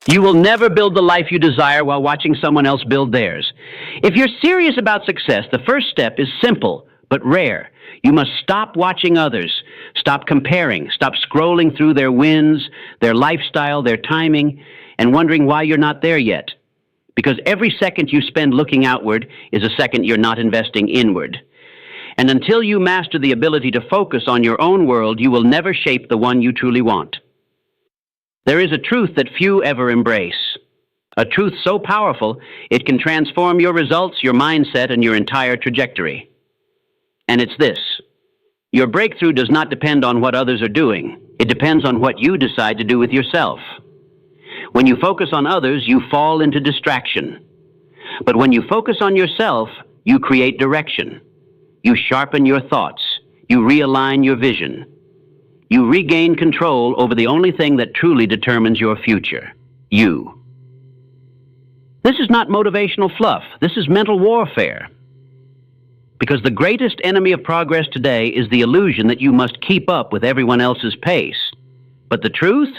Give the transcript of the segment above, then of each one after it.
You will never build the life you desire while watching someone else build theirs. If you're serious about success, the first step is simple but rare. You must stop watching others, stop comparing, stop scrolling through their wins, their lifestyle, their timing, and wondering why you're not there yet. Because every second you spend looking outward is a second you're not investing inward. And until you master the ability to focus on your own world, you will never shape the one you truly want. There is a truth that few ever embrace. A truth so powerful, it can transform your results, your mindset, and your entire trajectory. And it's this: your breakthrough does not depend on what others are doing. It depends on what you decide to do with yourself. When you focus on others, you fall into distraction. But when you focus on yourself, you create direction. You sharpen your thoughts. You realign your vision. You regain control over the only thing that truly determines your future: you. This is not motivational fluff. This is mental warfare. Because the greatest enemy of progress today is the illusion that you must keep up with everyone else's pace. But the truth?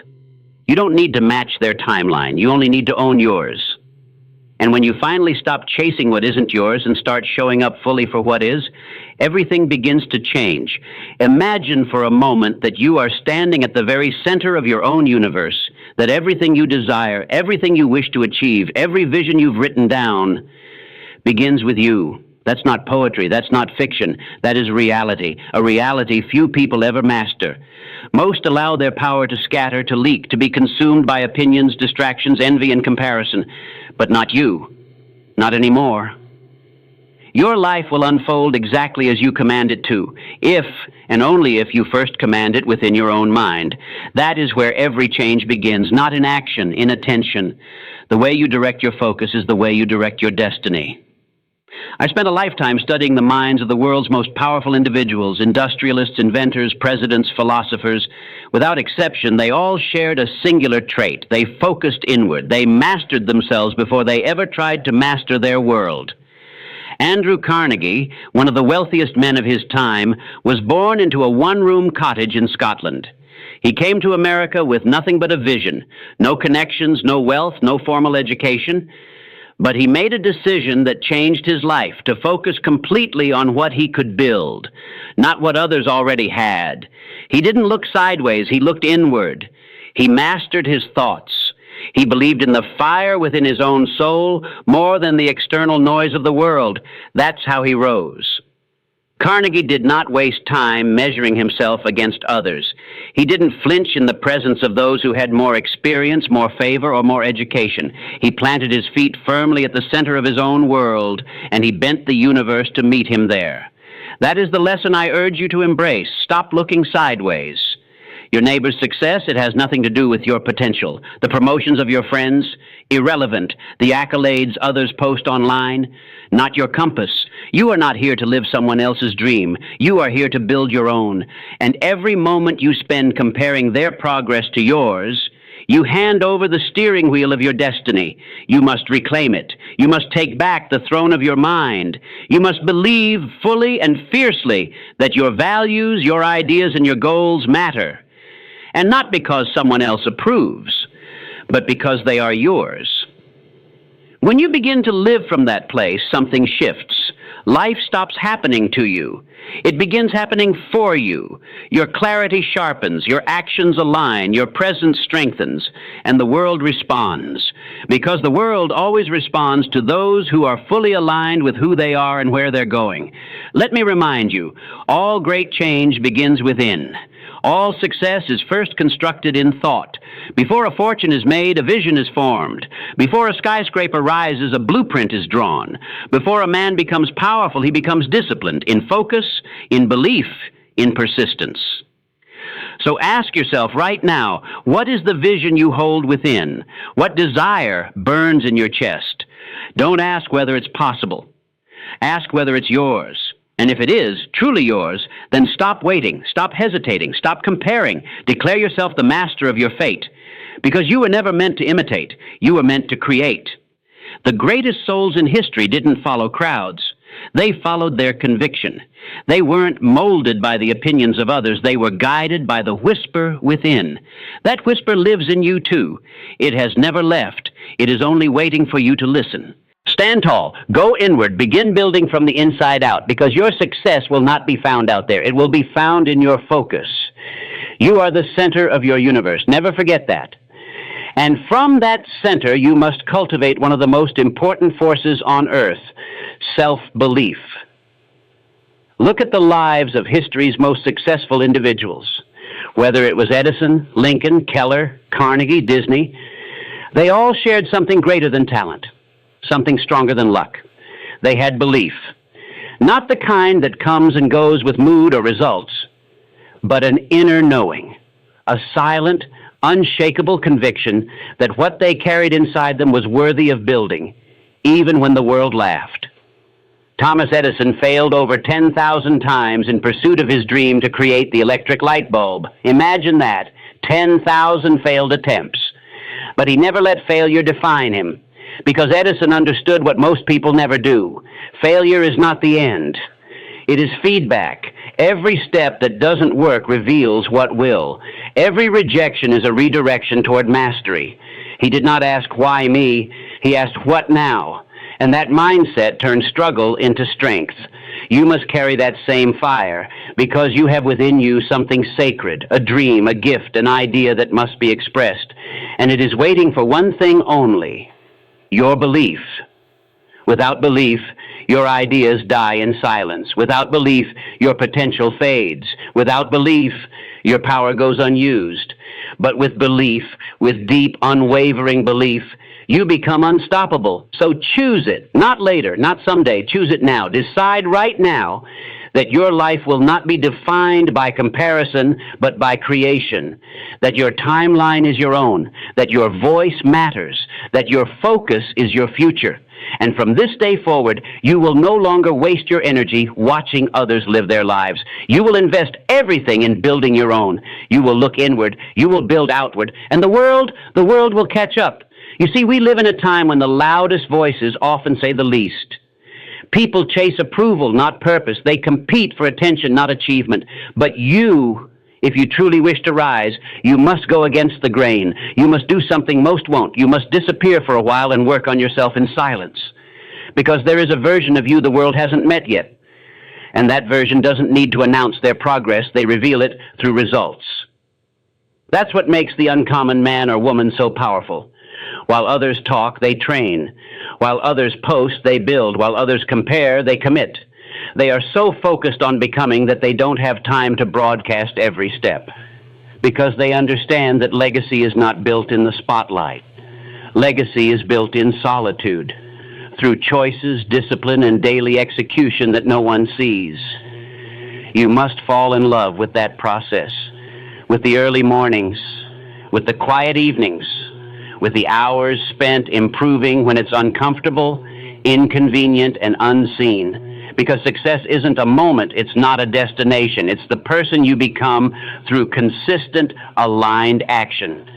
You don't need to match their timeline. You only need to own yours. And when you finally stop chasing what isn't yours and start showing up fully for what is, everything begins to change. Imagine for a moment that you are standing at the very center of your own universe, that everything you desire, everything you wish to achieve, every vision you've written down begins with you. That's not poetry. That's not fiction. That is reality, a reality few people ever master. Most allow their power to scatter, to leak, to be consumed by opinions, distractions, envy, and comparison. But not you. Not anymore. Your life will unfold exactly as you command it to, if and only if you first command it within your own mind. That is where every change begins, not in action, in attention. The way you direct your focus is the way you direct your destiny. I spent a lifetime studying the minds of the world's most powerful individuals, industrialists, inventors, presidents, philosophers. Without exception, they all shared a singular trait. They focused inward. They mastered themselves before they ever tried to master their world. Andrew Carnegie, one of the wealthiest men of his time, was born into a one-room cottage in Scotland. He came to America with nothing but a vision. No connections, no wealth, no formal education. But he made a decision that changed his life, to focus completely on what he could build, not what others already had. He didn't look sideways, he looked inward. He mastered his thoughts. He believed in the fire within his own soul more than the external noise of the world. That's how he rose. Carnegie did not waste time measuring himself against others. He didn't flinch in the presence of those who had more experience, more favor, or more education. He planted his feet firmly at the center of his own world, and he bent the universe to meet him there. That is the lesson I urge you to embrace. Stop looking sideways. Your neighbor's success, it has nothing to do with your potential. The promotions of your friends, irrelevant. The accolades others post online, not your compass. You are not here to live someone else's dream. You are here to build your own. And every moment you spend comparing their progress to yours, you hand over the steering wheel of your destiny. You must reclaim it. You must take back the throne of your mind. You must believe fully and fiercely that your values, your ideas, and your goals matter. And not because someone else approves, but because they are yours. When you begin to live from that place, something shifts. Life stops happening to you. It begins happening for you. Your clarity sharpens, your actions align, your presence strengthens, and the world responds. Because the world always responds to those who are fully aligned with who they are and where they're going. Let me remind you, all great change begins within. All success is first constructed in thought. Before a fortune is made, a vision is formed. Before a skyscraper rises, a blueprint is drawn. Before a man becomes powerful, he becomes disciplined in focus, in belief, in persistence. So ask yourself right now, what is the vision you hold within? What desire burns in your chest? Don't ask whether it's possible. Ask whether it's yours. And if it is truly yours, then stop waiting, stop hesitating, stop comparing. Declare yourself the master of your fate. Because you were never meant to imitate. You were meant to create. The greatest souls in history didn't follow crowds. They followed their conviction. They weren't molded by the opinions of others. They were guided by the whisper within. That whisper lives in you too. It has never left. It is only waiting for you to listen. Stand tall. Go inward. Begin building from the inside out, because your success will not be found out there. It will be found in your focus. You are the center of your universe. Never forget that. And from that center, you must cultivate one of the most important forces on earth, self-belief. Look at the lives of history's most successful individuals. Whether it was Edison, Lincoln, Keller, Carnegie, Disney, they all shared something greater than talent, something stronger than luck. They had belief. Not the kind that comes and goes with mood or results, but an inner knowing, a silent, unshakable conviction that what they carried inside them was worthy of building, even when the world laughed. Thomas Edison failed over 10,000 times in pursuit of his dream to create the electric light bulb. Imagine that, 10,000 failed attempts. But he never let failure define him, because Edison understood what most people never do. Failure is not the end. It is feedback. Every step that doesn't work reveals what will. Every rejection is a redirection toward mastery. He did not ask, why me? He asked, what now? And that mindset turns struggle into strength. You must carry that same fire, because you have within you something sacred, a dream, a gift, an idea that must be expressed. And it is waiting for one thing only, your belief. Without belief, your ideas die in silence. Without belief, your potential fades. Without belief, your power goes unused. But with belief, with deep, unwavering belief, you become unstoppable. So choose it, not later, not someday. Choose it now. Decide right now that your life will not be defined by comparison, but by creation. That your timeline is your own. That your voice matters. That your focus is your future. And from this day forward, you will no longer waste your energy watching others live their lives. You will invest everything in building your own. You will look inward. You will build outward. And the world will catch up. You see, we live in a time when the loudest voices often say the least. People chase approval, not purpose. They compete for attention, not achievement. But you, if you truly wish to rise, you must go against the grain. You must do something most won't. You must disappear for a while and work on yourself in silence. Because there is a version of you the world hasn't met yet. And that version doesn't need to announce their progress. They reveal it through results. That's what makes the uncommon man or woman so powerful. While others talk, they train. While others post, they build. While others compare, they commit. They are so focused on becoming that they don't have time to broadcast every step, because they understand that legacy is not built in the spotlight. Legacy is built in solitude, through choices, discipline, and daily execution that no one sees. You must fall in love with that process, with the early mornings, with the quiet evenings, with the hours spent improving when it's uncomfortable, inconvenient, and unseen. Because success isn't a moment, it's not a destination. It's the person you become through consistent, aligned action.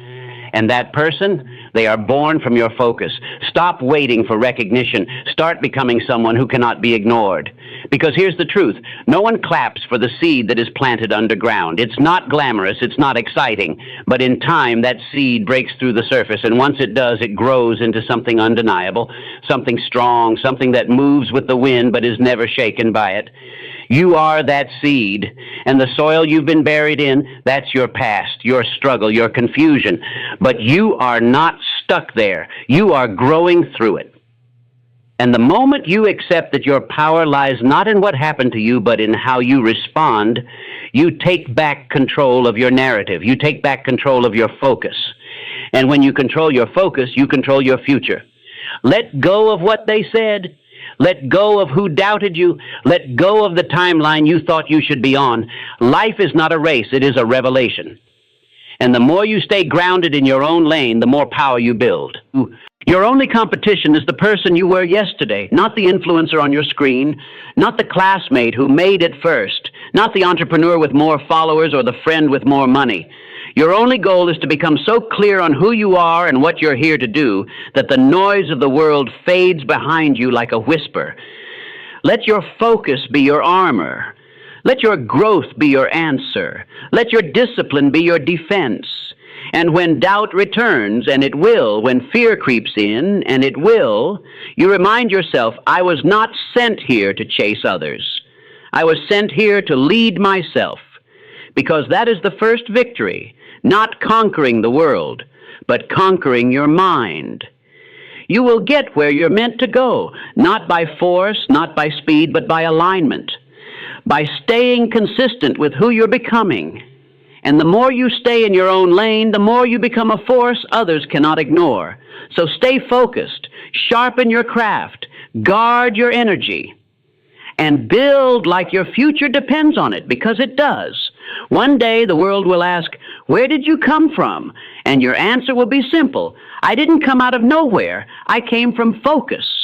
And that person, they are born from your focus. Stop waiting for recognition. Start becoming someone who cannot be ignored. Because here's the truth. No one claps for the seed that is planted underground. It's not glamorous. It's not exciting. But in time, that seed breaks through the surface. And once it does, it grows into something undeniable, something strong, something that moves with the wind but is never shaken by it. You are that seed, and the soil you've been buried in, that's your past, your struggle, your confusion. But you are not stuck there. You are growing through it. And the moment you accept that your power lies not in what happened to you, but in how you respond, you take back control of your narrative. You take back control of your focus. And when you control your focus, you control your future. Let go of what they said. Let go of who doubted you. Let go of the timeline you thought you should be on. Life is not a race. It is a revelation. And the more you stay grounded in your own lane, the more power you build. Your only competition is the person you were yesterday, not the influencer on your screen, not the classmate who made it first, not the entrepreneur with more followers or the friend with more money. Your only goal is to become so clear on who you are and what you're here to do that the noise of the world fades behind you like a whisper. Let your focus be your armor. Let your growth be your answer. Let your discipline be your defense. And when doubt returns, and it will, when fear creeps in, and it will, you remind yourself, I was not sent here to chase others. I was sent here to lead myself, because that is the first victory, not conquering the world, but conquering your mind. You will get where you're meant to go, not by force, not by speed, but by alignment, by staying consistent with who you're becoming. And the more you stay in your own lane, the more you become a force others cannot ignore. So stay focused, sharpen your craft, guard your energy, and build like your future depends on it, because it does. One day the world will ask, where did you come from? And your answer will be simple. I didn't come out of nowhere. I came from focus.